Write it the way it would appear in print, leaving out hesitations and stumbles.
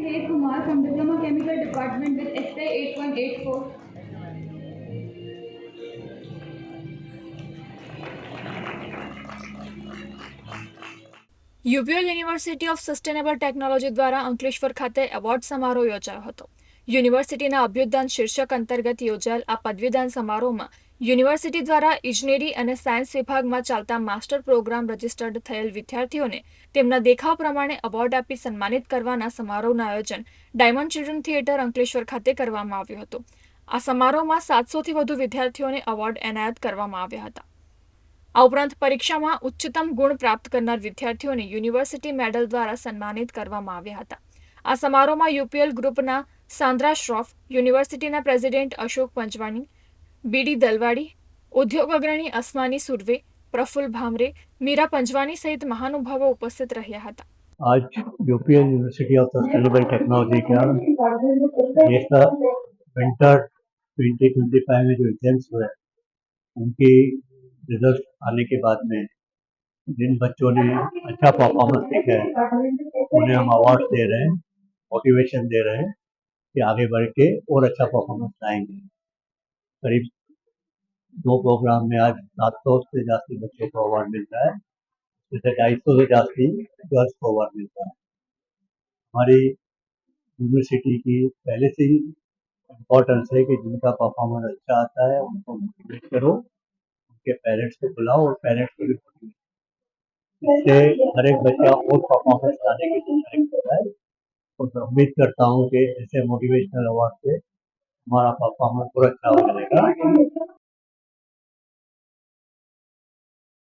Ved Kumar from Diploma Chemical Department with SI 8184. UPL university of sustainable technology દ્વારા અંકલેશ્વર ખાતે award સમારોહ યોજાયો હતો. યુનિવર્સિટીના અભ્યુદાન શીર્ષક અંતર્ગત યોજાયેલ આ પદવીદાન સમારોહમાં યુનિવર્સિટી દ્વારા ઇજનેરી અને સાયન્સ વિભાગમાં ચાલતા માસ્ટર પ્રોગ્રામ રજીસ્ટર્ડ થયેલ વિદ્યાર્થીઓને તેમના દેખાવ પ્રમાણે એવોર્ડ આપી સન્માનિત કરવાના સમારોહનું આયોજન ડાયમંડ ચિલ્ડ્રન થિયેટર અંકલેશ્વર ખાતે કરવામાં આવ્યું હતું. આ સમારોહમાં 700થી વધુ વિદ્યાર્થીઓને એવોર્ડ એનાયત કરવામાં આવ્યા હતા. આ ઉપરાંત પરીક્ષામાં ઉચ્ચતમ ગુણ પ્રાપ્ત કરનાર વિદ્યાર્થીઓને યુનિવર્સિટી મેડલ દ્વારા સન્માનિત કરવામાં આવ્યા હતા. આ સમારોહમાં યુપીએલ ગ્રુપના સાંદ્રા શ્રોફ, યુનિવર્સિટીના પ્રેસિડેન્ટ અશોક પંચવાણી, બીડી દલવાડી, ઉદ્યોગ અગ્રણી અસ્માની સુરવે, પ્રફુલ્લ ભામરે, મીરા પંજવાણી સહિત મહાનુભાવો ઉપસ્થિત રહ્યા હતા. आज UPL university of sustainable technology का देश का विंटर 2025 में जो एग्जाम्स हुए उनकी रिजल्ट आने के बाद में जिन बच्चों ने अच्छा परफॉर्मेंस दिखा है उन्हें हम अवार्ड दे रहे हैं, मोटिवेशन दे रहे हैं कि आगे बढ़ के और अच्छा परफॉर्मेंस लाएंगे. करीब 2 प्रोग्राम में आज 700 से ज़्यादा बच्चों को अवार्ड मिलता है, जैसे 250 से ज़्यादा गर्ल्स को अवार्ड मिलता है. हमारी यूनिवर्सिटी की पहले से ही इम्पोर्टेंस है कि जिनका परफॉर्मेंस अच्छा आता है उनको मोटिवेट करो, उनके पेरेंट्स को बुलाओ और पेरेंट्स को भी मोटिवेट. इससे हर एक बच्चा और परफॉर्मेंस लाने की कोशिश करता है. तो मैं उम्मीद करता हूँ कि ऐसे मोटिवेशनल अवार्ड से हमारा परफॉर्मेंस और अच्छा हो जाएगा.